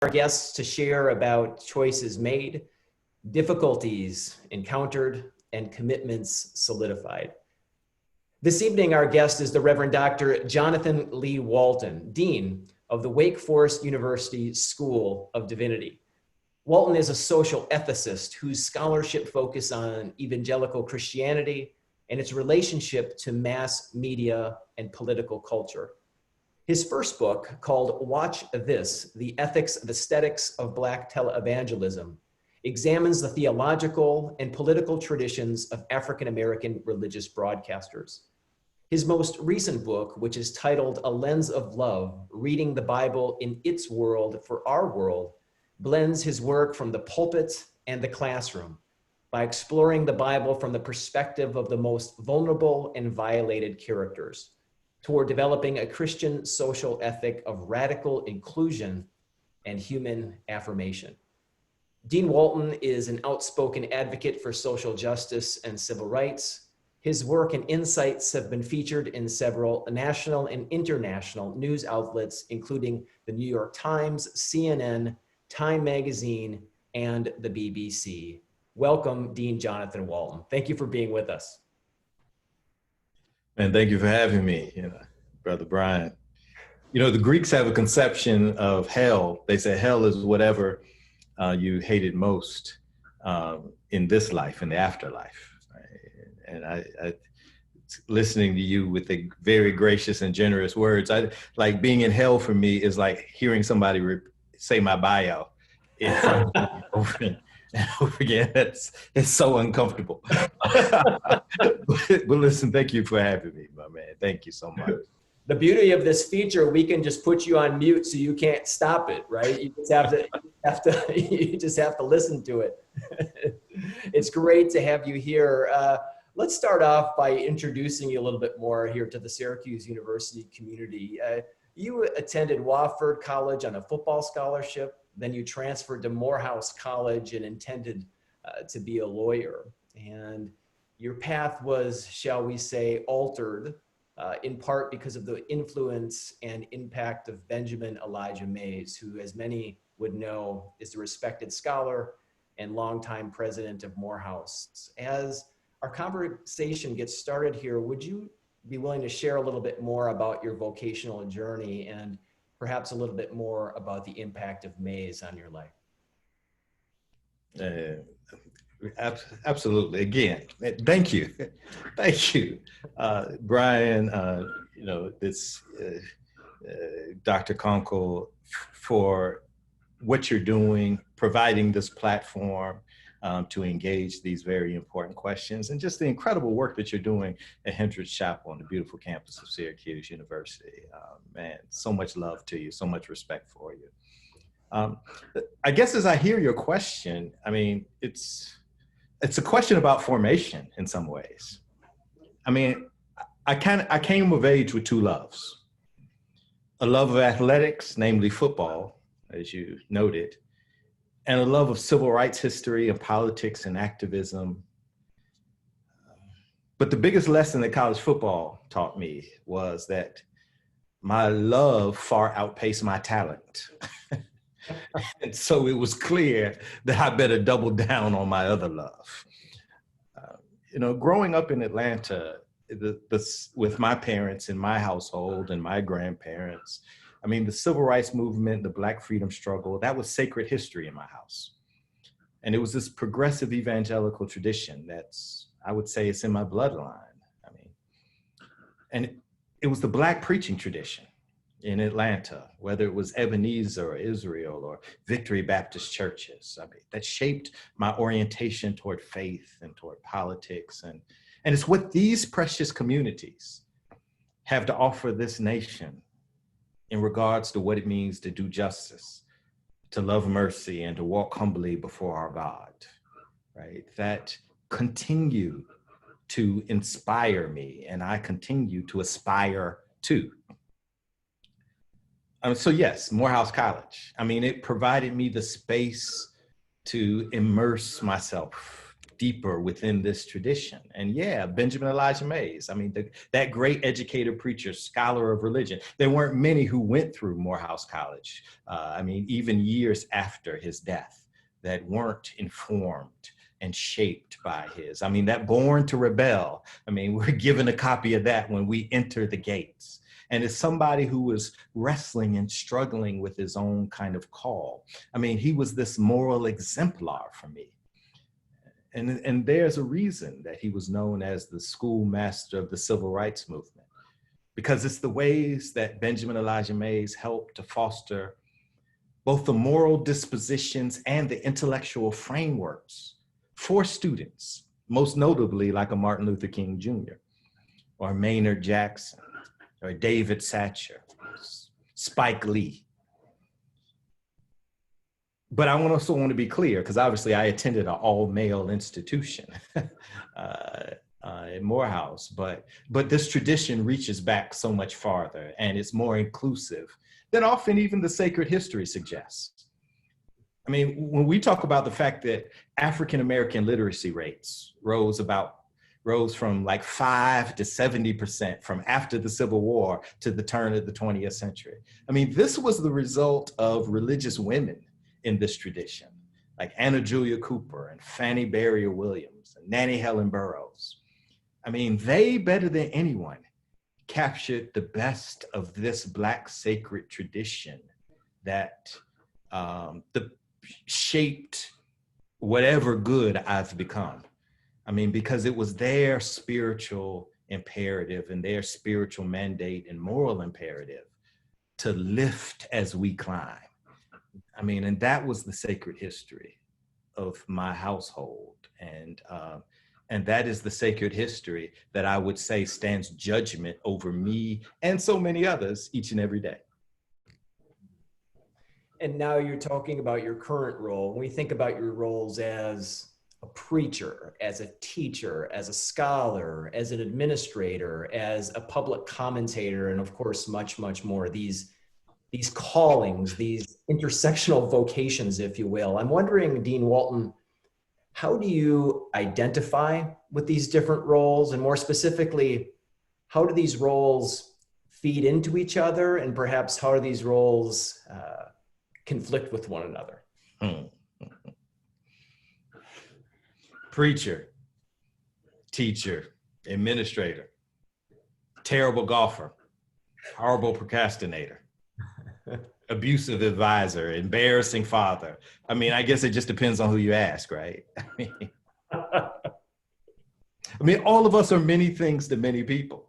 our guests to share about choices made, difficulties encountered, and commitments solidified. This evening, our guest is the Reverend Dr. Jonathan Lee Walton, Dean of the Wake Forest University School of Divinity. Walton is a social ethicist whose scholarship focuses on evangelical Christianity and its relationship to mass media and political culture. His first book, called Watch This: The Ethics of Aesthetics of Black Televangelism, examines the theological and political traditions of African-American religious broadcasters. His most recent book, which is titled A Lens of Love: Reading the Bible in Its World for Our World, blends his work from the pulpit and the classroom by exploring the Bible from the perspective of the most vulnerable and violated characters, toward developing a Christian social ethic of radical inclusion and human affirmation. Dean Walton is an outspoken advocate for social justice and civil rights. His work and insights have been featured in several national and international news outlets, including the New York Times, CNN, Time Magazine, and the BBC. Welcome, Dean Jonathan Walton. Thank you for being with us. And thank you for having me, Brother Brian. The Greeks have a conception of hell. They say hell is whatever you hated most in this life, in the afterlife. Right? And I listening to you with the very gracious and generous words, like being in hell for me is like hearing somebody say my bio in front of me over and over again. It's so uncomfortable. But listen, thank you for having me, my man. Thank you so much. The beauty of this feature, we can just put you on mute so you can't stop it, right? You just have to listen to it. It's great to have you here. Let's start off by introducing you a little bit more here to the Syracuse University community. You attended Wofford College on a football scholarship. Then you transferred to Morehouse College and intended to be a lawyer. And your path was, shall we say, altered in part because of the influence and impact of Benjamin Elijah Mays, who, as many would know, is the respected scholar and longtime president of Morehouse. As our conversation gets started here, would you be willing to share a little bit more about your vocational journey and perhaps a little bit more about the impact of Mays on your life? Absolutely. Again, thank you. Thank you, Brian, Dr. Konkol, for what you're doing, providing this platform to engage these very important questions, and just the incredible work that you're doing at Hendricks Chapel on the beautiful campus of Syracuse University. Man, so much love to you, so much respect for you. I guess as I hear your question, I mean, it's a question about formation in some ways. I mean, I came of age with two loves: a love of athletics, namely football, as you noted, and a love of civil rights history and politics and activism. But the biggest lesson that college football taught me was that my love far outpaced my talent. And so it was clear that I better double down on my other love. Growing up in Atlanta, with my parents in my household and my grandparents, I mean, the civil rights movement, the Black freedom struggle, that was sacred history in my house. And it was this progressive evangelical tradition I would say it's in my bloodline. I mean, and it was the Black preaching tradition in Atlanta, whether it was Ebenezer or Israel or Victory Baptist churches, I mean, that shaped my orientation toward faith and toward politics. And it's what these precious communities have to offer this nation in regards to what it means to do justice, to love mercy, and to walk humbly before our God, right? That continue to inspire me, and I continue to aspire to. So yes, Morehouse College. I mean, it provided me the space to immerse myself, deeper within this tradition. And yeah, Benjamin Elijah Mays, I mean, that great educator, preacher, scholar of religion. There weren't many who went through Morehouse College, I mean, even years after his death, that weren't informed and shaped by his. I mean, that Born to Rebel, I mean, we're given a copy of that when we enter the gates. And as somebody who was wrestling and struggling with his own kind of call, I mean, he was this moral exemplar for me. And there's a reason that he was known as the schoolmaster of the civil rights movement, because it's the ways that Benjamin Elijah Mays helped to foster both the moral dispositions and the intellectual frameworks for students, most notably like a Martin Luther King Jr. or Maynard Jackson, or David Satcher, Spike Lee. But I also want to be clear, because obviously I attended an all-male institution in Morehouse, but this tradition reaches back so much farther, and it's more inclusive than often even the sacred history suggests. I mean, when we talk about the fact that African-American literacy rates rose from like 5 to 70% from after the Civil War to the turn of the 20th century. I mean, this was the result of religious women in this tradition, like Anna Julia Cooper and Fannie Barrier Williams and Nannie Helen Burroughs. I mean, they, better than anyone, captured the best of this Black sacred tradition that shaped whatever good I've become. I mean, because it was their spiritual imperative and their spiritual mandate and moral imperative to lift as we climb. I mean, and that was the sacred history of my household. And that is the sacred history that I would say stands judgment over me and so many others each and every day. And now you're talking about your current role. When we think about your roles as a preacher, as a teacher, as a scholar, as an administrator, as a public commentator, and of course, much, much more, these callings, these intersectional vocations, if you will. I'm wondering, Dean Walton, how do you identify with these different roles? And more specifically, how do these roles feed into each other? And perhaps how do these roles conflict with one another? Preacher, teacher, administrator, terrible golfer, horrible procrastinator, abusive advisor, embarrassing father. I mean, I guess it just depends on who you ask, right? I mean, all of us are many things to many people.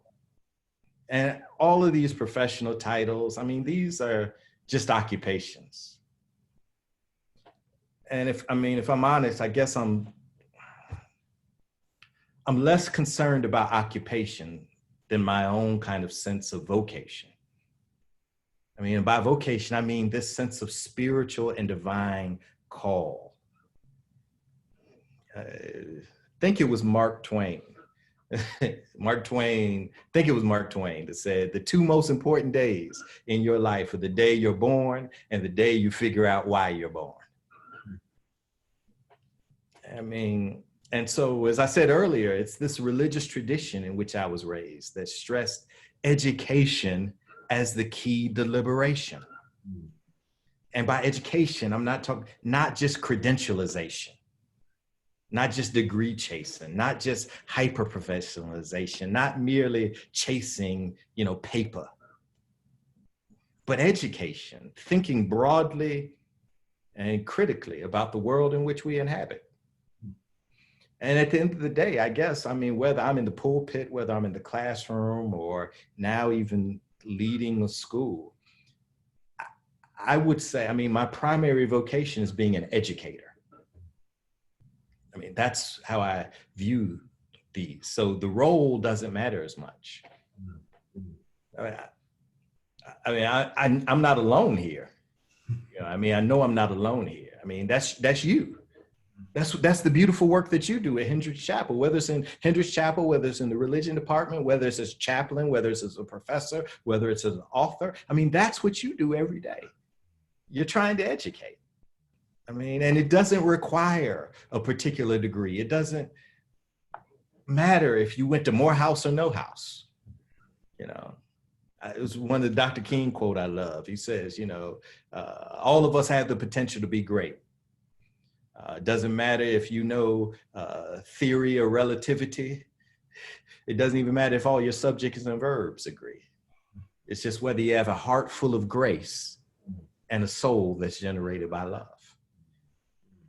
And all of these professional titles, I mean, these are just occupations. And if I'm honest, I guess I'm less concerned about occupation than my own kind of sense of vocation. I mean, and by vocation, I mean this sense of spiritual and divine call. I think it was Mark Twain. That said, the two most important days in your life are the day you're born and the day you figure out why you're born. I mean, and so, as I said earlier, it's this religious tradition in which I was raised that stressed education as the key deliberation. And by education, I'm not talking, not just credentialization, not just degree chasing, not just hyper professionalization, not merely chasing, paper, but education, thinking broadly and critically about the world in which we inhabit. And at the end of the day, I guess, I mean, whether I'm in the pulpit, whether I'm in the classroom, or now even leading a school, I would say, I mean, my primary vocation is being an educator. I mean, that's how I view these. So the role doesn't matter as much. I'm not alone here. I mean, I know I'm not alone here. I mean, that's you. That's the beautiful work that you do at Hendricks Chapel, whether it's in Hendricks Chapel, whether it's in the religion department, whether it's as chaplain, whether it's as a professor, whether it's as an author. I mean, that's what you do every day. You're trying to educate. I mean, and it doesn't require a particular degree. It doesn't matter if you went to Morehouse or no house. You know, it was one of the Dr. King quote I love. He says, all of us have the potential to be great. It doesn't matter if you know theory or relativity. It doesn't even matter if all your subjects and verbs agree. It's just whether you have a heart full of grace and a soul that's generated by love.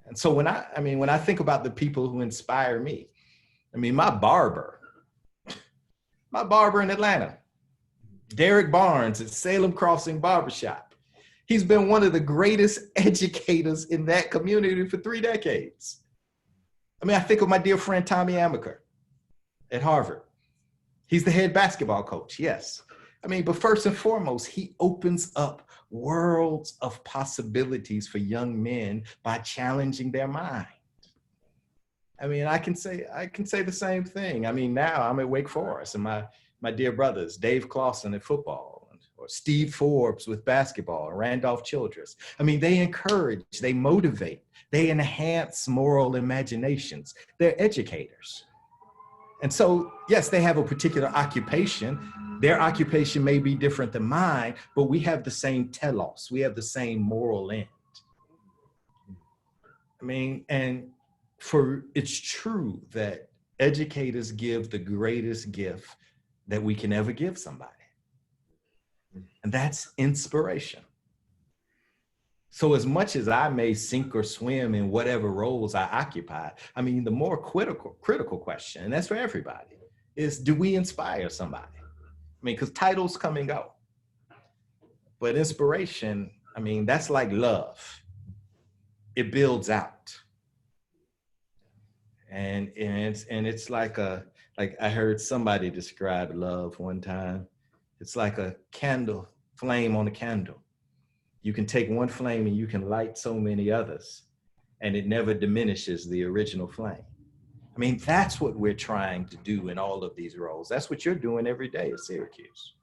And so when I think about the people who inspire me, I mean, my barber in Atlanta, Derek Barnes at Salem Crossing Barbershop. He's been one of the greatest educators in that community for 3 decades. I mean, I think of my dear friend Tommy Amaker at Harvard. He's the head basketball coach, yes. I mean, but first and foremost, he opens up worlds of possibilities for young men by challenging their mind. I mean, I can say the same thing. I mean, now I'm at Wake Forest, and my dear brothers, Dave Clawson at football, or Steve Forbes with basketball, or Randolph Childress. I mean, they encourage, they motivate, they enhance moral imaginations. They're educators. And so, yes, they have a particular occupation. Their occupation may be different than mine, but we have the same telos. We have the same moral end. I mean, and it's true that educators give the greatest gift that we can ever give somebody. And that's inspiration. So as much as I may sink or swim in whatever roles I occupy, I mean, the more critical question, and that's for everybody, is do we inspire somebody? I mean, because titles come and go. But inspiration, I mean, that's like love. It builds out. And it's like I heard somebody describe love one time. It's like a candle, flame on a candle. You can take one flame and you can light so many others, and it never diminishes the original flame. I mean, that's what we're trying to do in all of these roles. That's what you're doing every day at Syracuse.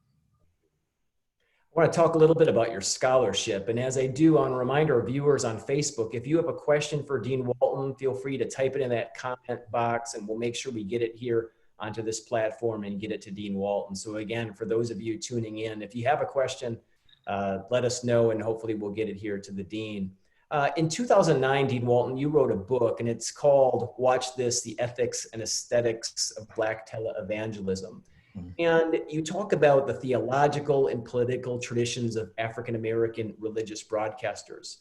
I want to talk a little bit about your scholarship. And as I do, on reminder of viewers on Facebook, if you have a question for Dean Walton, feel free to type it in that comment box, and we'll make sure we get it here onto this platform and get it to Dean Walton. So again, for those of you tuning in, if you have a question, let us know, and hopefully we'll get it here to the Dean. In 2009, Dean Walton, you wrote a book, and it's called, watch this, The Ethics and Aesthetics of Black Televangelism. And you talk about the theological and political traditions of African-American religious broadcasters.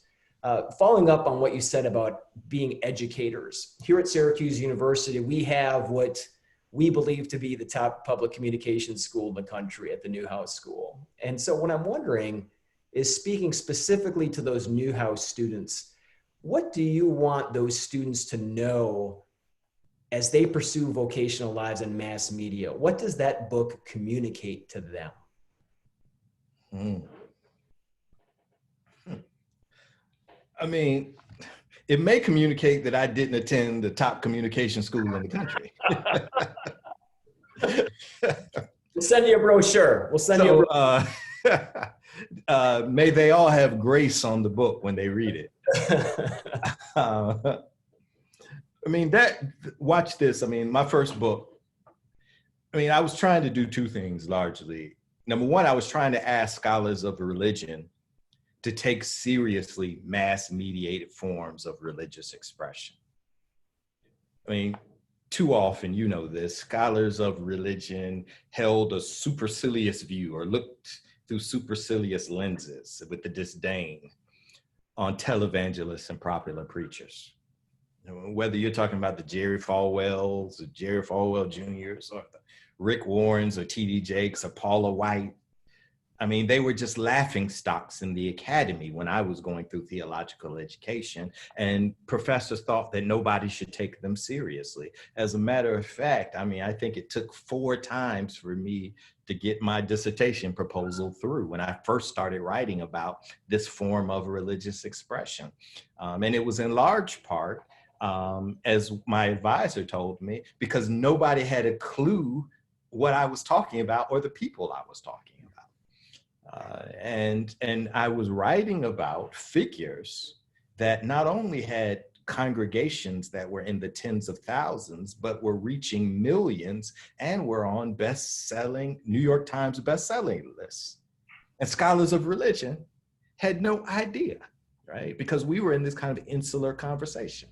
Following up on what you said about being educators, here at Syracuse University, we have what we believe to be the top public communications school in the country at the Newhouse School. And so what I'm wondering is, speaking specifically to those Newhouse students, what do you want those students to know as they pursue vocational lives in mass media? What does that book communicate to them? I mean, it may communicate that I didn't attend the top communication school in the country. We'll send you a brochure. We'll send you a brochure. May they all have grace on the book when they read it. I mean, watch this. I mean, my first book, I mean, I was trying to do two things largely. Number one, I was trying to ask scholars of religion to take seriously mass mediated forms of religious expression. I mean, too often, you know this, scholars of religion held a supercilious view or looked through supercilious lenses with the disdain on televangelists and popular preachers. Whether you're talking about the Jerry Falwells or Jerry Falwell Jr.'s or the Rick Warrens or T.D. Jakes or Paula White, I mean, they were just laughing stocks in the academy when I was going through theological education, and professors thought that nobody should take them seriously. As a matter of fact, I mean, I think it took 4 times for me to get my dissertation proposal through when I first started writing about this form of religious expression. And it was in large part, as my advisor told me, because nobody had a clue what I was talking about or the people I was talking about. And I was writing about figures that not only had congregations that were in the tens of thousands, but were reaching millions and were on New York Times best-selling lists. And scholars of religion had no idea, right? Because we were in this kind of insular conversation.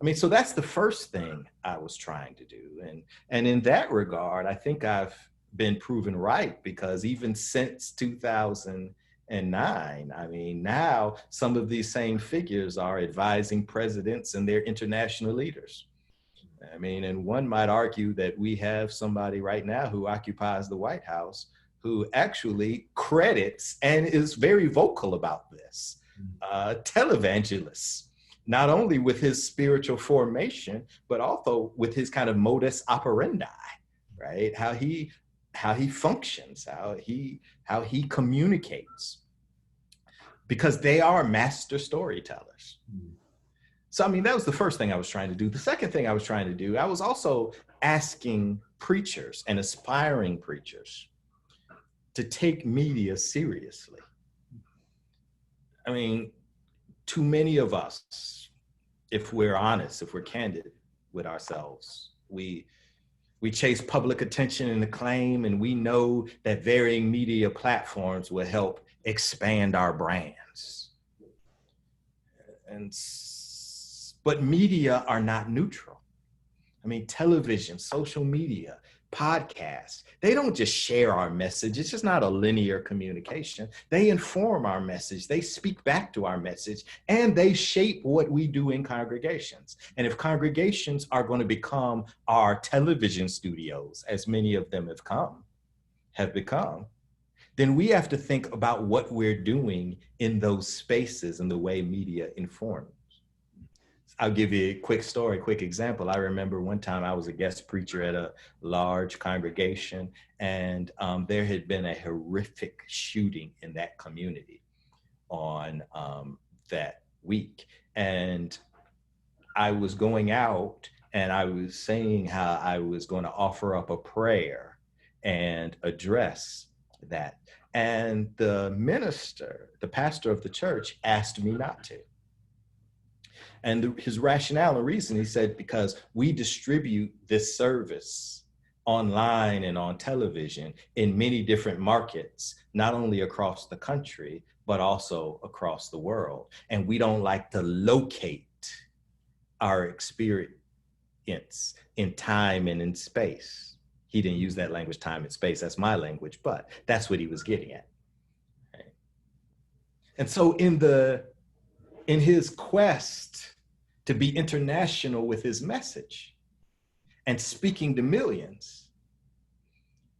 I mean, so that's the first thing I was trying to do. And in that regard, I think I've been proven right, because even since 2009, I mean, now some of these same figures are advising presidents and their international leaders. I mean, and one might argue that we have somebody right now who occupies the White House who actually credits and is very vocal about this, televangelists, not only with his spiritual formation, but also with his kind of modus operandi, right? How he functions, how he communicates, because they are master storytellers. So, I mean, that was the first thing I was trying to do. The second thing I was trying to do, I was also asking preachers and aspiring preachers to take media seriously. I mean, too many of us, if we're honest, if we're candid with ourselves, we chase public attention and acclaim, and we know that varying media platforms will help expand our brands. But media are not neutral. I mean, television, social media, podcasts, they don't just share our message. It's just not a linear communication. They inform our message. They speak back to our message, and they shape what we do in congregations. And if congregations are going to become our television studios, as many of them have become, then we have to think about what we're doing in those spaces and the way media informs. I'll give you a quick story, quick example. I remember one time I was a guest preacher at a large congregation, and there had been a horrific shooting in that community on that week. And I was going out and I was saying how I was going to offer up a prayer and address that. And the pastor of the church, asked me not to. And his rationale and reason, he said, because we distribute this service online and on television in many different markets, not only across the country, but also across the world. And we don't like to locate our experience in time and in space. He didn't use that language, time and space. That's my language, but that's what he was getting at. Right? And so in his quest to be international with his message and speaking to millions,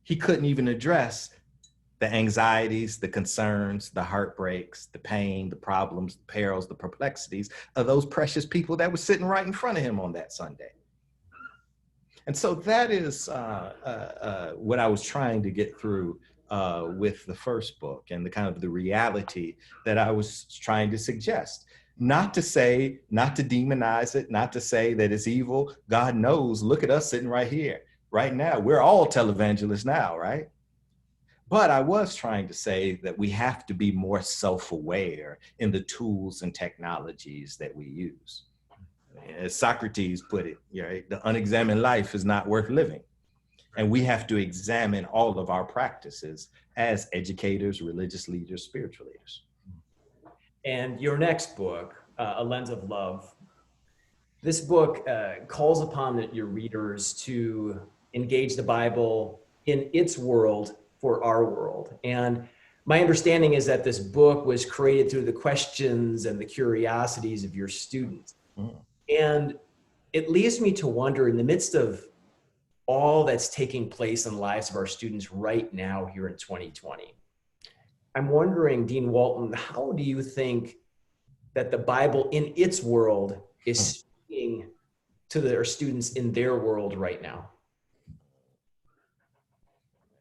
he couldn't even address the anxieties, the concerns, the heartbreaks, the pain, the problems, the perils, the perplexities of those precious people that were sitting right in front of him on that Sunday. And so that is what I was trying to get through with the first book, and the kind of the reality that I was trying to suggest. Not to demonize it, not to say that it's evil. God knows, look at us sitting right here, right now. We're all televangelists now, right? But I was trying to say that we have to be more self-aware in the tools and technologies that we use. As Socrates put it, right, the unexamined life is not worth living. And we have to examine all of our practices as educators, religious leaders, spiritual leaders. And your next book, A Lens of Love, this book calls upon your readers to engage the Bible in its world for our world. And my understanding is that this book was created through the questions and the curiosities of your students. And it leads me to wonder, in the midst of all that's taking place in the lives of our students right now here in 2020, I'm wondering, Dean Walton, how do you think that the Bible in its world is speaking to their students in their world right now?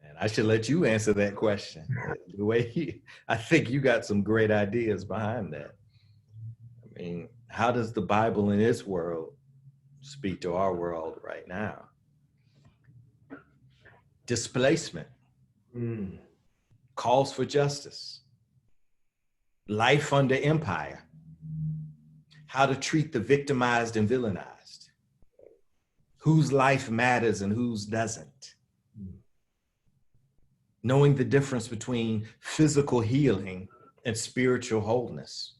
And I should let you answer that question. The way I think you got some great ideas behind that. I mean, how does the Bible in its world speak to our world right now? Displacement. Calls for justice, life under empire, how to treat the victimized and villainized, whose life matters and whose doesn't, knowing the difference between physical healing and spiritual wholeness.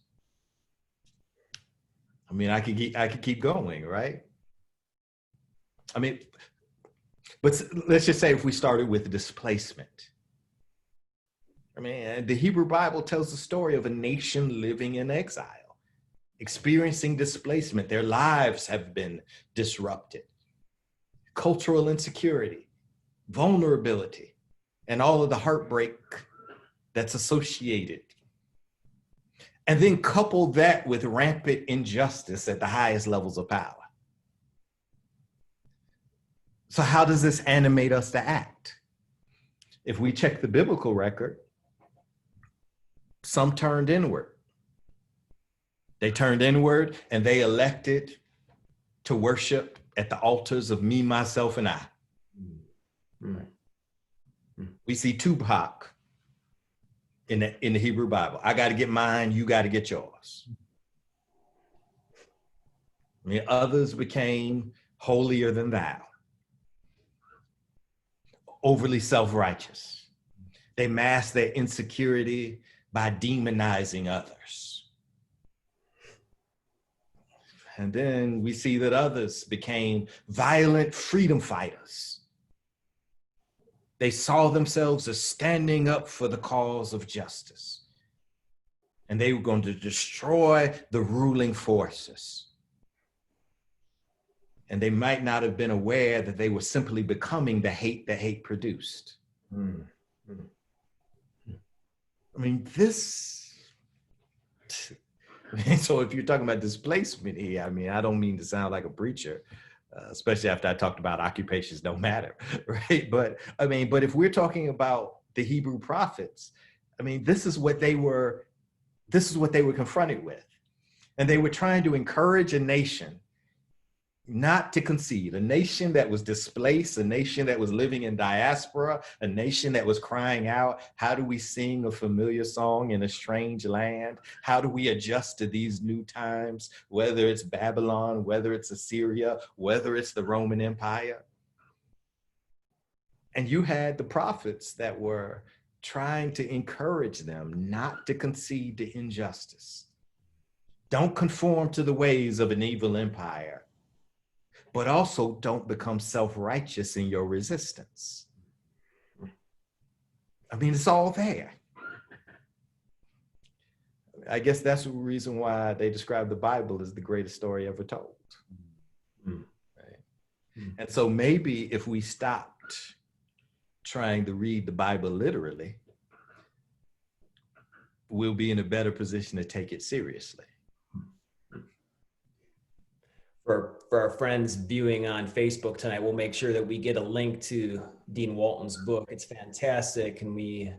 I mean, I could keep going, right? I mean, but let's just say if we started with displacement. I mean, the Hebrew Bible tells the story of a nation living in exile, experiencing displacement. Their lives have been disrupted. Cultural insecurity, vulnerability, and all of the heartbreak that's associated. And then couple that with rampant injustice at the highest levels of power. So how does this animate us to act? If we check the biblical record, some turned inward. They turned inward and they elected to worship at the altars of me, myself, and I. We see Tupac in the Hebrew Bible. I got to get mine, you got to get yours. I mean, others became holier than thou, overly self-righteous. They masked their insecurity by demonizing others. And then we see that others became violent freedom fighters. They saw themselves as standing up for the cause of justice. And they were going to destroy the ruling forces. And they might not have been aware that they were simply becoming the hate that hate produced. I mean, so if you're talking about displacement here, I mean, I don't mean to sound like a preacher, especially after I talked about occupations don't matter, right? But I mean, but if we're talking about the Hebrew prophets, I mean, this is what they were confronted with. And they were trying to encourage a nation not to concede, a nation that was displaced, a nation that was living in diaspora, a nation that was crying out, how do we sing a familiar song in a strange land? How do we adjust to these new times, whether it's Babylon, whether it's Assyria, whether it's the Roman Empire? And you had the prophets that were trying to encourage them not to concede to injustice. Don't conform to the ways of an evil empire, but also don't become self-righteous in your resistance. I mean, it's all there. I guess that's the reason why they describe the Bible as the greatest story ever told. Right? And so maybe if we stopped trying to read the Bible literally, we'll be in a better position to take it seriously. For our friends viewing on Facebook tonight, we'll make sure that we get a link to Dean Walton's book. It's fantastic, and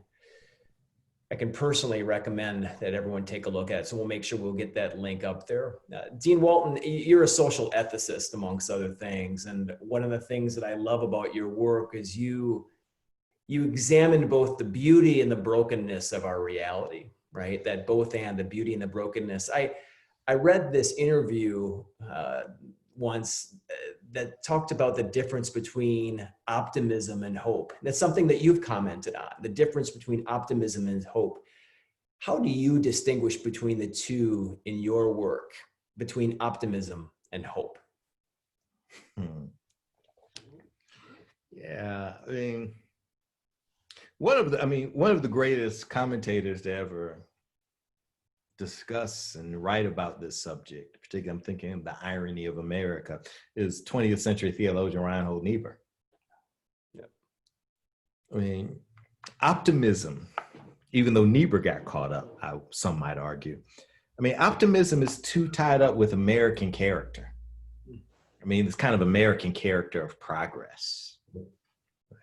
I can personally recommend that everyone take a look at it. So we'll make sure we'll get that link up there. Dean Walton, you're a social ethicist amongst other things, and one of the things that I love about your work is you examined both the beauty and the brokenness of our reality, right? That both and the beauty and the brokenness. I read this interview once that talked about the difference between optimism and hope. That's something that you've commented on, the difference between optimism and hope. How do you distinguish between the two in your work, between optimism and hope? Yeah, I mean, one of the greatest commentators to ever discuss and write about this subject, particularly I'm thinking of the irony of America, is 20th century theologian Reinhold Niebuhr. Yep. I mean, optimism, even though Niebuhr got caught up, some might argue, I mean, optimism is too tied up with American character. I mean, it's kind of American character of progress.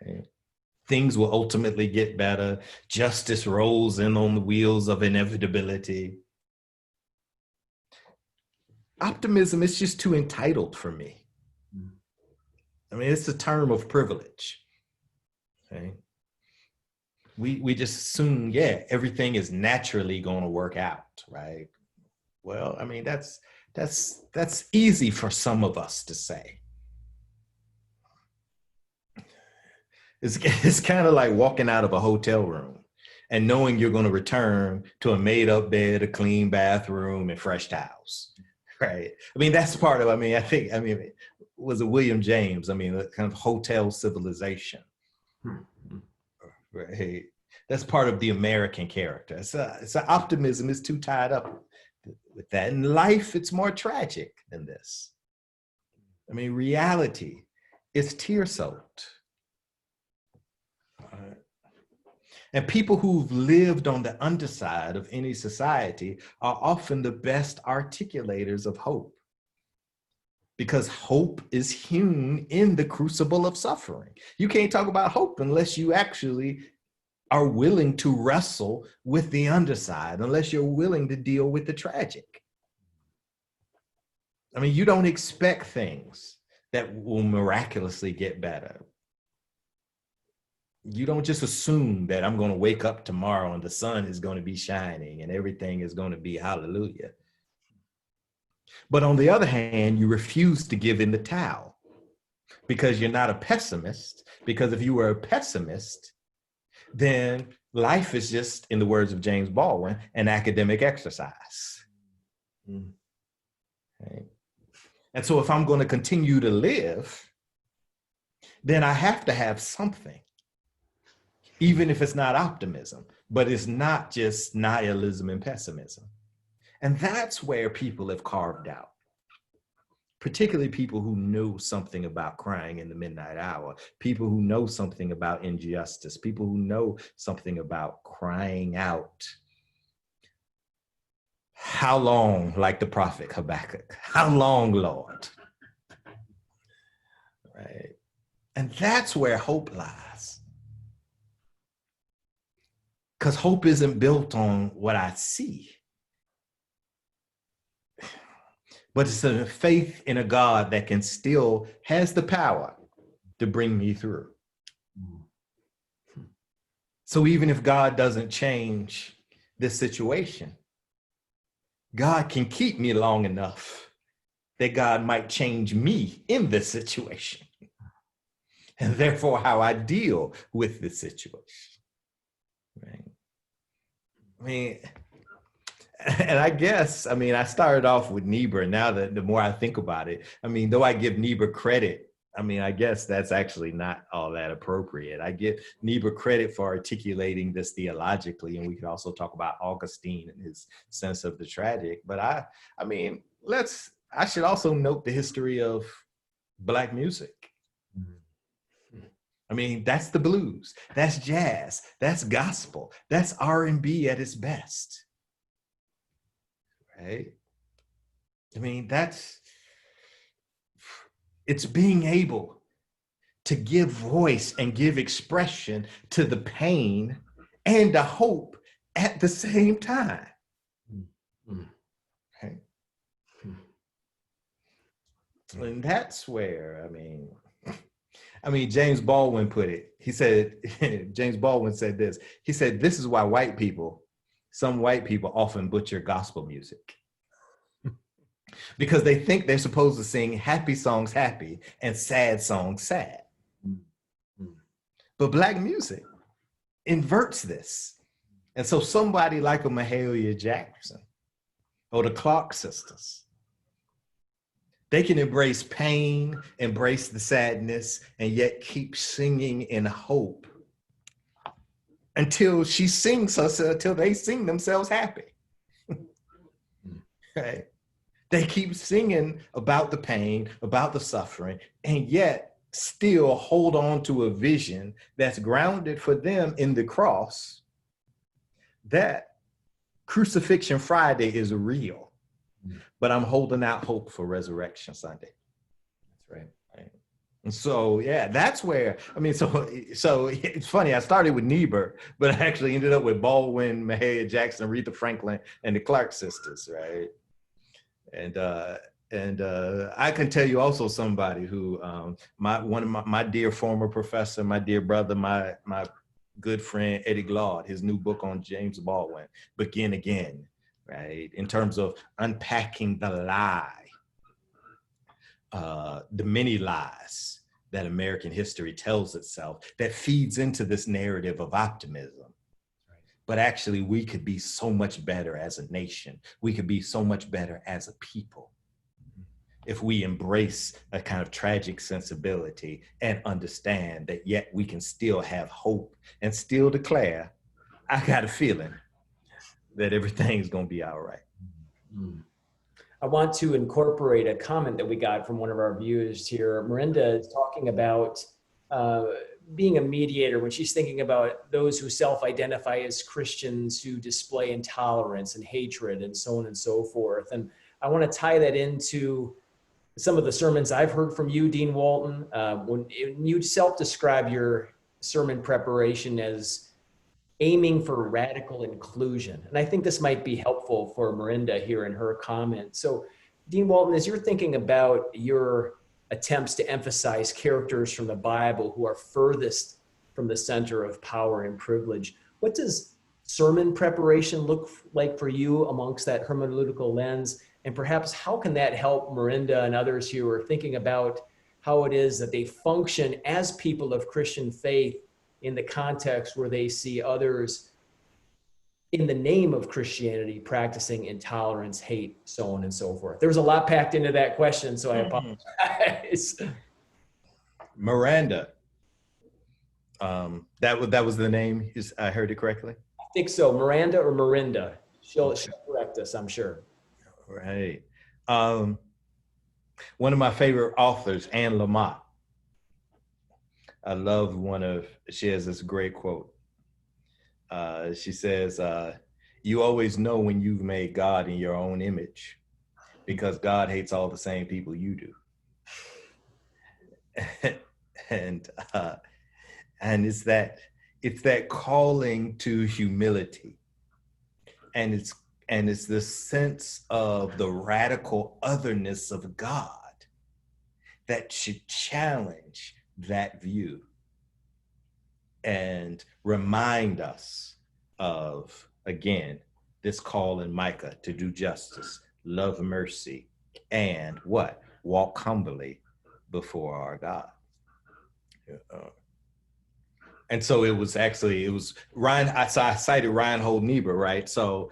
Right? Things will ultimately get better. Justice rolls in on the wheels of inevitability. Optimism is just too entitled for me. I mean, it's a term of privilege. Okay? We just assume, yeah, everything is naturally going to work out, right? Well, I mean, that's That's easy for some of us to say. It's kind of like walking out of a hotel room and knowing you're going to return to a made up bed, a clean bathroom, and fresh towels, right? I mean, that's part of, was it William James? I mean, the kind of hotel civilization, right? That's part of the American character. It's a optimism is too tied up with that. In life, it's more tragic than this. I mean, reality is tear-soaked. And people who've lived on the underside of any society are often the best articulators of hope, because hope is hewn in the crucible of suffering. You can't talk about hope unless you actually are willing to wrestle with the underside, unless you're willing to deal with the tragic. I mean, you don't expect things that will miraculously get better. You don't just assume that I'm going to wake up tomorrow and the sun is going to be shining and everything is going to be hallelujah. But on the other hand, you refuse to give in the towel because you're not a pessimist. Because if you were a pessimist, then life is just, in the words of James Baldwin, an academic exercise. Right? And so if I'm going to continue to live, then I have to have something. Even if it's not optimism, but it's not just nihilism and pessimism. And that's where people have carved out, particularly people who know something about crying in the midnight hour, people who know something about injustice, people who know something about crying out. How long, like the prophet Habakkuk? How long, Lord? Right? And that's where hope lies. Because hope isn't built on what I see, but it's a faith in a God that can still has the power to bring me through. So even if God doesn't change this situation, God can keep me long enough that God might change me in this situation, and therefore how I deal with this situation. Right? I mean, and I guess, I mean, I started off with Niebuhr, and now that the more I think about it, I mean, though I give Niebuhr credit, I mean, I guess that's actually not all that appropriate. I give Niebuhr credit for articulating this theologically, and we could also talk about Augustine and his sense of the tragic. But I mean, I should also note the history of Black music. I mean, that's the blues, that's jazz, that's gospel, that's R&B at its best, right? I mean, it's being able to give voice and give expression to the pain and the hope at the same time. Right? And that's where, I mean, James Baldwin put it. He said, James Baldwin said this. He said, this is why some white people often butcher gospel music. Because they think they're supposed to sing happy songs happy and sad songs sad. But Black music inverts this. And so somebody like a Mahalia Jackson or the Clark sisters, they can embrace pain, embrace the sadness, and yet keep singing in hope until they sing themselves happy. Right? They keep singing about the pain, about the suffering, and yet still hold on to a vision that's grounded for them in the cross, that Crucifixion Friday is real. But I'm holding out hope for Resurrection Sunday. That's right. And so, yeah, that's where, so it's funny, I started with Niebuhr, but I actually ended up with Baldwin, Mahalia Jackson, Aretha Franklin, and the Clark sisters, right? And I can tell you also somebody who, one of my dear former professor, my dear brother, my good friend, Eddie Glaude, his new book on James Baldwin, Begin Again. right? In terms of unpacking the lie, the many lies that American history tells itself that feeds into this narrative of optimism. But actually, we could be so much better as a nation. We could be so much better as a people if we embrace a kind of tragic sensibility and understand that yet we can still have hope and still declare, I got a feeling that everything's going to be all right. I want to incorporate a comment that we got from one of our viewers here. Miranda is talking about being a mediator when she's thinking about those who self-identify as Christians who display intolerance and hatred and so on and so forth. And I want to tie that into some of the sermons I've heard from you, Dean Walton, when you self-describe your sermon preparation as aiming for radical inclusion. And I think this might be helpful for Miranda here in her comment. So Dean Walton, as you're thinking about your attempts to emphasize characters from the Bible who are furthest from the center of power and privilege, what does sermon preparation look like for you amongst that hermeneutical lens? And perhaps how can that help Miranda and others who are thinking about how it is that they function as people of Christian faith in the context where they see others in the name of Christianity practicing intolerance, hate, so on and so forth? There was a lot packed into that question, so I apologize. Miranda, that was the name. I heard it correctly? I think so. Miranda or Mirinda. She'll correct us, I'm sure. Right. One of my favorite authors, Anne Lamott. I love she has this great quote. She says, you always know when you've made God in your own image because God hates all the same people you do. and it's that calling to humility. And it's the sense of the radical otherness of God that should challenge that view and remind us of, again, this call in Micah to do justice, love mercy, and what? Walk humbly before our God. And so it was Ryan, I cited Reinhold Niebuhr, right? So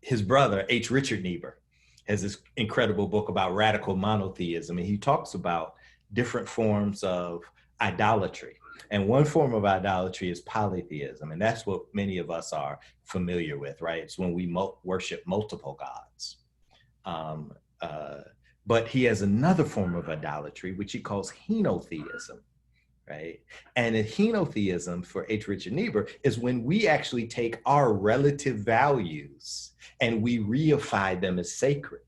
his brother, H. Richard Niebuhr, has this incredible book about radical monotheism. And he talks about different forms of idolatry. And one form of idolatry is polytheism. And that's what many of us are familiar with, right? It's when we worship multiple gods. But he has another form of idolatry, which he calls henotheism. Right. And a henotheism for H. Richard Niebuhr is when we actually take our relative values and we reify them as sacred.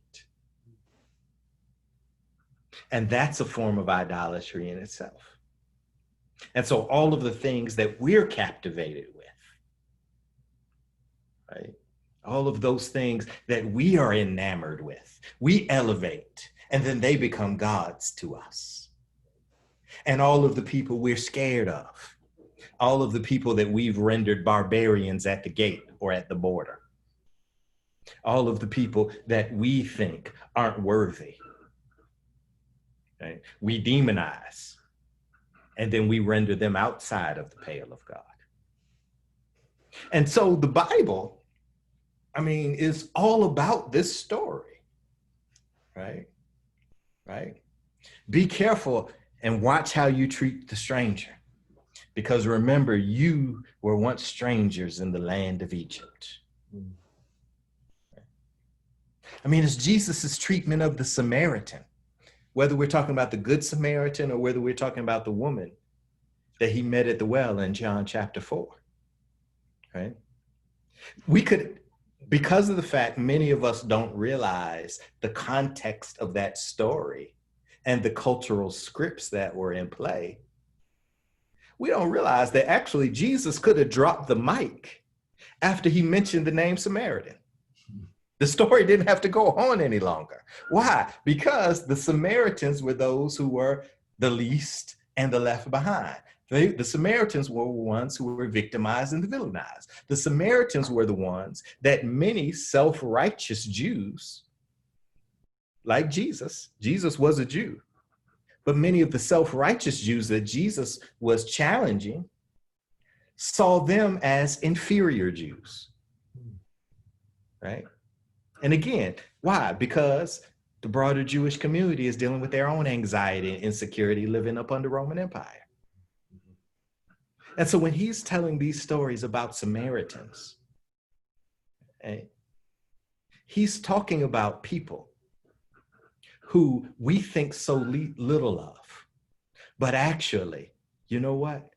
And that's a form of idolatry in itself. And so all of the things that we're captivated with, right? All of those things that we are enamored with, we elevate, and then they become gods to us. And all of the people we're scared of, all of the people that we've rendered barbarians at the gate or at the border, all of the people that we think aren't worthy, right? We demonize, and then we render them outside of the pale of God. And so the Bible, is all about this story, right? Right? Be careful and watch how you treat the stranger. Because remember, you were once strangers in the land of Egypt. It's Jesus's treatment of the Samaritan, whether we're talking about the Good Samaritan or whether we're talking about the woman that he met at the well in John chapter 4, right? We could, because of the fact many of us don't realize the context of that story and the cultural scripts that were in play, we don't realize that actually Jesus could have dropped the mic after he mentioned the name Samaritan. The story didn't have to go on any longer. Why? Because the Samaritans were those who were the least and the left behind. The Samaritans were ones who were victimized and villainized. The Samaritans were the ones that many self-righteous Jews, like Jesus was a Jew, but many of the self-righteous Jews that Jesus was challenging saw them as inferior Jews, right? And again, why? Because the broader Jewish community is dealing with their own anxiety and insecurity living up under Roman Empire. And so when he's telling these stories about Samaritans, right, he's talking about people who we think so little of, but actually, you know what?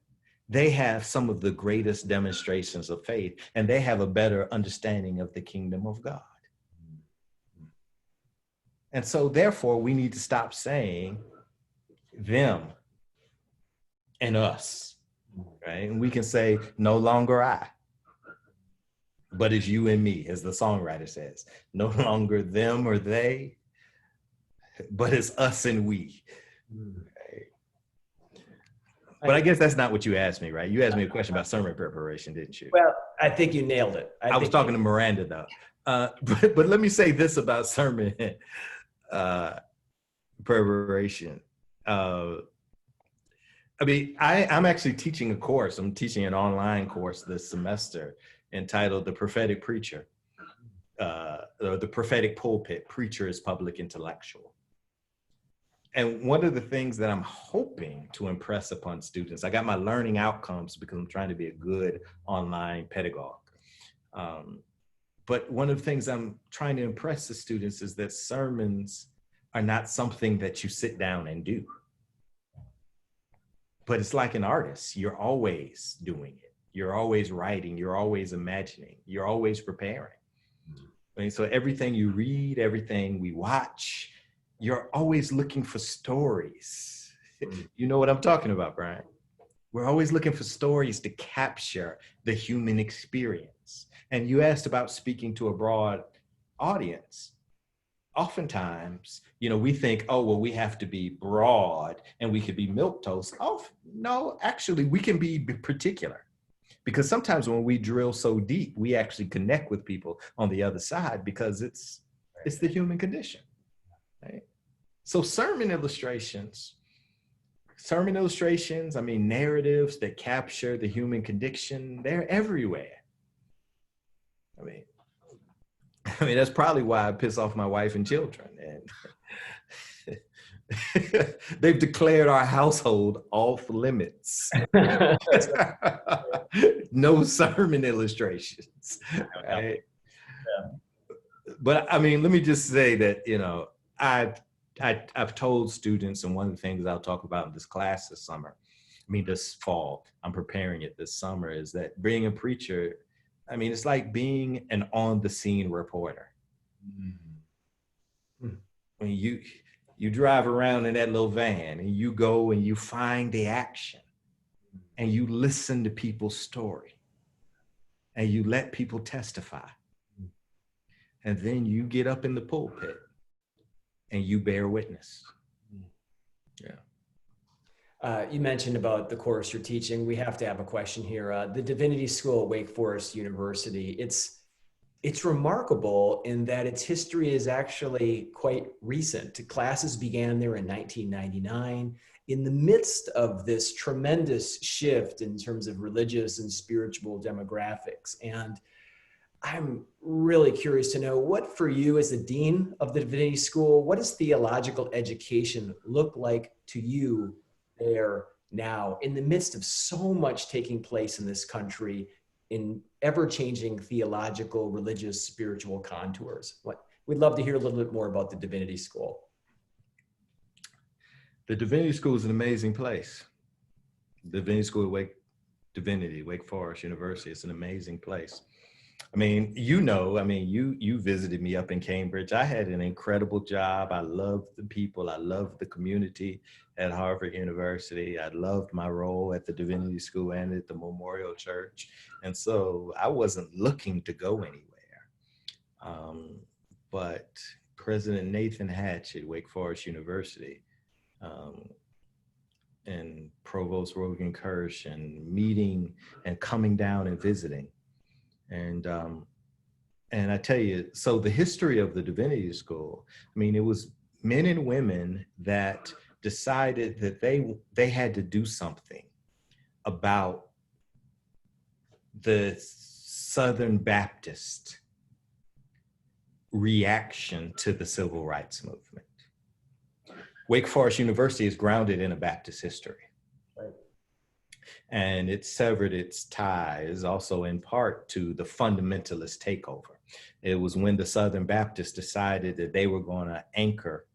They have some of the greatest demonstrations of faith, and they have a better understanding of the kingdom of God. And so therefore, we need to stop saying them and us. Right? And we can say, no longer I, but it's you and me, as the songwriter says. No longer them or they, but it's us and we. Right? But I guess that's not what you asked me, right? You asked me a question about sermon preparation, didn't you? Well, I think you nailed it. I was talking to Miranda, though. But let me say this about sermon preparation. I mean, I'm actually teaching a course. I'm teaching an online course this semester entitled The Prophetic Preacher, or The Prophetic Pulpit, Preacher is Public Intellectual. And one of the things that I'm hoping to impress upon students, I got my learning outcomes because I'm trying to be a good online pedagogue. But one of the things I'm trying to impress the students is that sermons are not something that you sit down and do. But it's like an artist. You're always doing it. You're always writing. You're always imagining. You're always preparing. I mean, so everything you read, everything we watch, you're always looking for stories. You know what I'm talking about, Brian? We're always looking for stories to capture the human experience. And you asked about speaking to a broad audience. Oftentimes, you know, we think, oh, well, we have to be broad and we could be milquetoast. Oh, no, actually, we can be particular. Because sometimes when we drill so deep, we actually connect with people on the other side because it's the human condition, right? So sermon illustrations, I mean, narratives that capture the human condition, they're everywhere. I mean, that's probably why I piss off my wife and children. And they've declared our household off limits. No sermon illustrations. Right? Yeah. But I mean, let me just say that, you know, I've told students, and one of the things I'll talk about in this class this summer, this fall, I'm preparing it this summer, is that being a preacher, I mean, it's like being an on-the-scene reporter. Mm-hmm. I mean, you drive around in that little van and you go and you find the action and you listen to people's story and you let people testify. And then you get up in the pulpit and you bear witness. Yeah. You mentioned about the course you're teaching. We have to have a question here. The Divinity School at Wake Forest University, it's remarkable in that its history is actually quite recent. Classes began there in 1999 in the midst of this tremendous shift in terms of religious and spiritual demographics. And I'm really curious to know, what for you as the dean of the Divinity School, what does theological education look like to you there now in the midst of so much taking place in this country in ever-changing theological, religious, spiritual contours? We'd love to hear a little bit more about the Divinity School. The Divinity School is an amazing place. The Divinity School at Wake Forest University, it's an amazing place. I mean, you visited me up in Cambridge. I had an incredible job. I loved the people. I loved the community at Harvard University. I loved my role at the Divinity School and at the Memorial Church. And so I wasn't looking to go anywhere. But President Nathan Hatch at Wake Forest University and Provost Rogan Kirsch, and meeting and coming down and visiting. And I tell you, so the history of the Divinity School, I mean, it was men and women that decided that they had to do something about the Southern Baptist reaction to the civil rights movement. Wake Forest University is grounded in a Baptist history. Right. And it severed its ties also in part to the fundamentalist takeover. It was when the Southern Baptists decided that they were going to anchor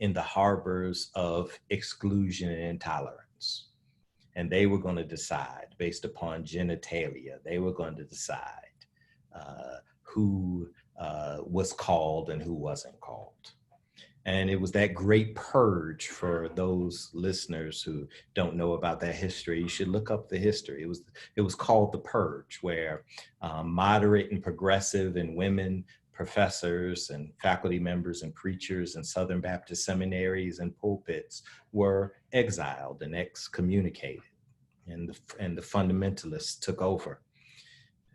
in the harbors of exclusion and intolerance. And they were going to decide based upon genitalia, they were going to decide who was called and who wasn't called. And it was that great purge. For those listeners who don't know about that history, you should look up the history. It was called the Purge, where moderate and progressive and women professors and faculty members and preachers in Southern Baptist seminaries and pulpits were exiled and excommunicated, and the fundamentalists took over.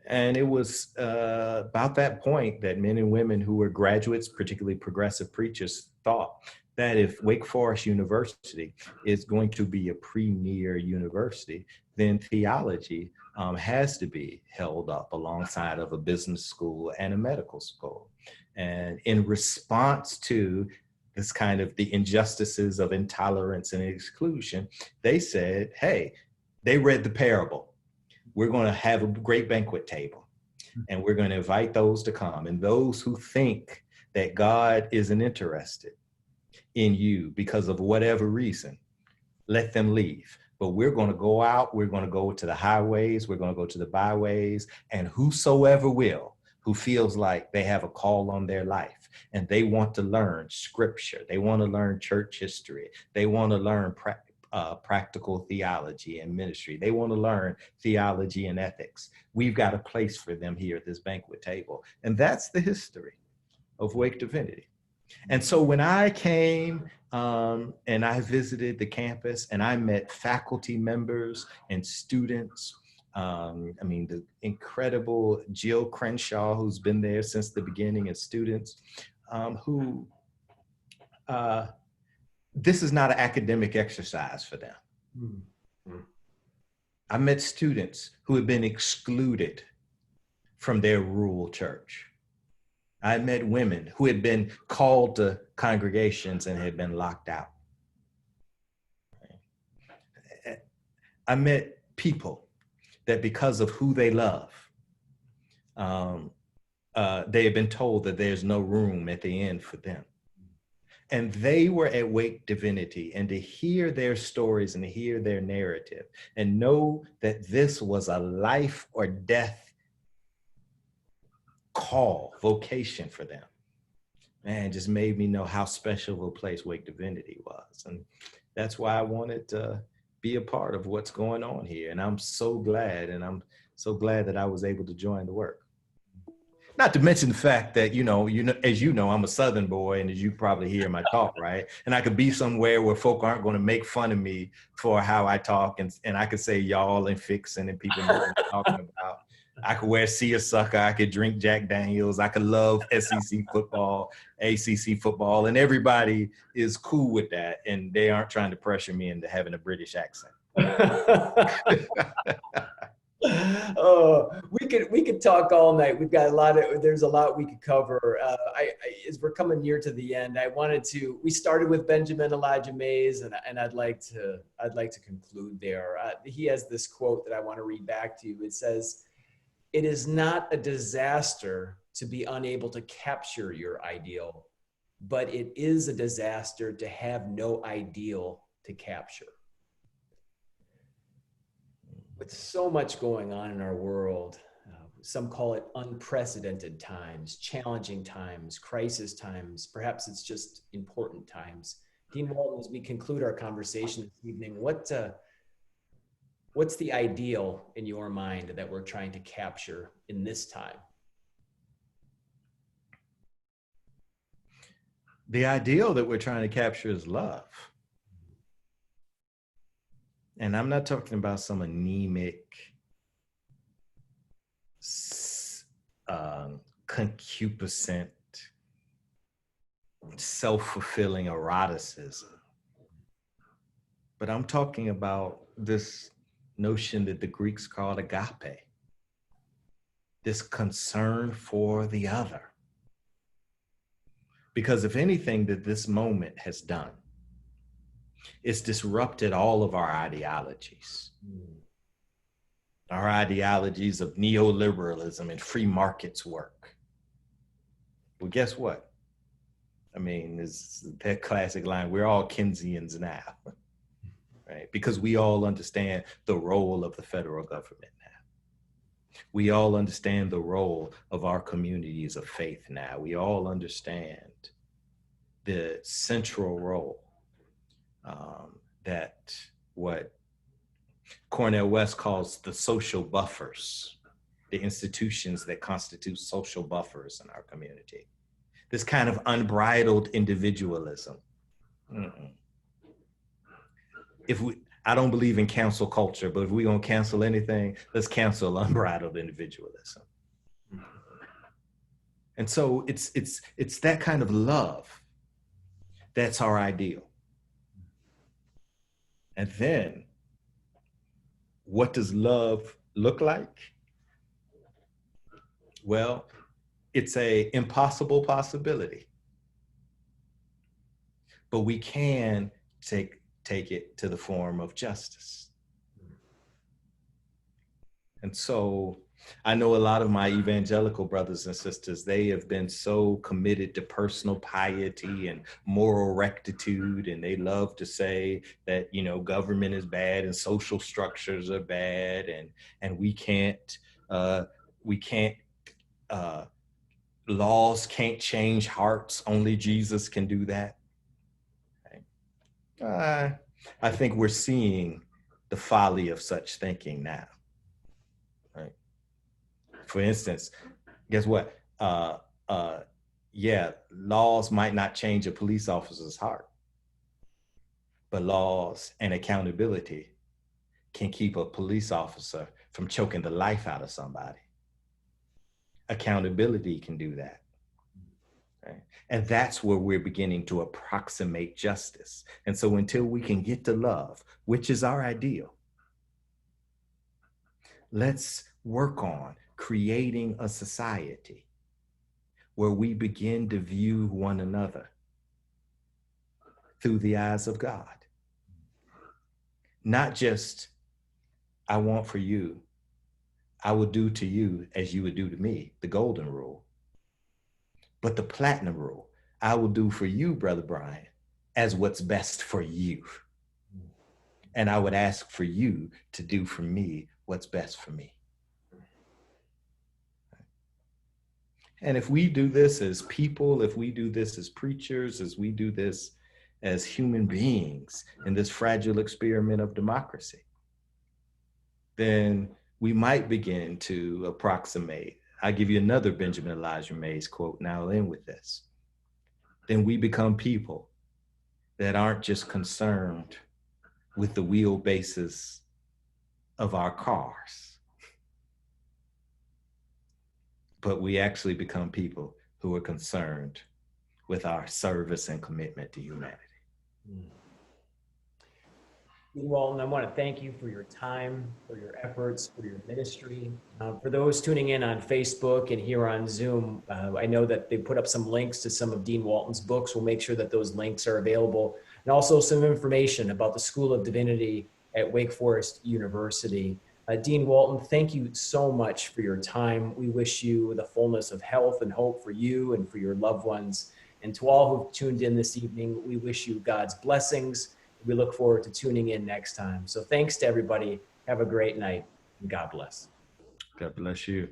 And it was about that point that men and women who were graduates, particularly progressive preachers, thought that if Wake Forest University is going to be a premier university, then theology has to be held up alongside of a business school and a medical school. And in response to this kind of the injustices of intolerance and exclusion, they said, hey, they read the parable. We're going to have a great banquet table, and we're going to invite those to come. And those who think that God isn't interested in you because of whatever reason, let them leave. But we're going to go out, we're going to go to the highways, we're going to go to the byways, and whosoever will, who feels like they have a call on their life and they want to learn scripture, they want to learn church history, they want to learn practical theology and ministry, they want to learn theology and ethics, we've got a place for them here at this banquet table. And that's the history of Wake Divinity. And so when I came and I visited the campus and I met faculty members and students, I mean, the incredible Jill Crenshaw, who's been there since the beginning, and students who, this is not an academic exercise for them. Mm-hmm. I met students who had been excluded from their rural church. I met women who had been called to congregations and had been locked out. I met people that because of who they love, they had been told that there's no room at the end for them. And they were at Wake Divinity, and to hear their stories and to hear their narrative and know that this was a life or death call, vocation for them, man, just made me know how special of a place Wake Divinity was. And that's why I wanted to be a part of what's going on here. And I'm so glad, that I was able to join the work. Not to mention the fact that, as you know, I'm a Southern boy, and as you probably hear my talk, right? And I could be somewhere where folk aren't going to make fun of me for how I talk, and I could say y'all and fixing, and people know what I'm talking about. I could wear seersucker, I could drink Jack Daniels, I could love SEC football, ACC football, and everybody is cool with that, and they aren't trying to pressure me into having a British accent. Oh, we could talk all night. We've got there's a lot we could cover. As we're coming near to the end, we started with Benjamin Elijah Mays, and I'd like to conclude there. He has this quote that I want to read back to you. It says, "It is not a disaster to be unable to capture your ideal, but it is a disaster to have no ideal to capture." With so much going on in our world, some call it unprecedented times, challenging times, crisis times, perhaps it's just important times. Dean Walton, as we conclude our conversation this evening, what's the ideal in your mind that we're trying to capture in this time? The ideal that we're trying to capture is love. And I'm not talking about some anemic, concupiscent, self-fulfilling eroticism. But I'm talking about this notion that the Greeks called agape, this concern for the other. Because if anything that this moment has done, it's disrupted all of our ideologies. Our ideologies of neoliberalism and free markets work. Well, guess what? I mean, it's that classic line, we're all Keynesians now, right? Because we all understand the role of the federal government now. We all understand the role of our communities of faith now. We all understand the central role that what Cornel West calls the social buffers, the institutions that constitute social buffers in our community. This kind of unbridled individualism. I don't believe in cancel culture, but if we're gonna cancel anything, let's cancel unbridled individualism. And so it's that kind of love that's our ideal. And then, what does love look like? Well, it's an impossible possibility. But we can take it to the form of justice. And so I know a lot of my evangelical brothers and sisters, they have been so committed to personal piety and moral rectitude, and they love to say that, you know, government is bad and social structures are bad, and laws can't change hearts, only Jesus can do that. Okay. I think we're seeing the folly of such thinking now. Right. For instance, guess what? Laws might not change a police officer's heart, but laws and accountability can keep a police officer from choking the life out of somebody. Accountability can do that. Right? And that's where we're beginning to approximate justice. And so until we can get to love, which is our ideal, let's work on creating a society where we begin to view one another through the eyes of God. Not just, I want for you, I will do to you as you would do to me, the golden rule, but the platinum rule, I will do for you, Brother Brian, as what's best for you. And I would ask for you to do for me what's best for me. And if we do this as people, if we do this as preachers, as we do this as human beings in this fragile experiment of democracy, then we might begin to approximate. I'll give you another Benjamin Elijah Mays quote, and I'll end with this. Then we become people that aren't just concerned with the wheelbases of our cars, but we actually become people who are concerned with our service and commitment to humanity. Dean Walton, I want to thank you for your time, for your efforts, for your ministry. For those tuning in on Facebook and here on Zoom, I know that they put up some links to some of Dean Walton's books. We'll make sure that those links are available, and also some information about the School of Divinity at Wake Forest University. Dean Walton, thank you so much for your time. We wish you the fullness of health and hope for you and for your loved ones. And to all who've tuned in this evening, we wish you God's blessings. We look forward to tuning in next time. So thanks to everybody. Have a great night, and God bless. God bless you.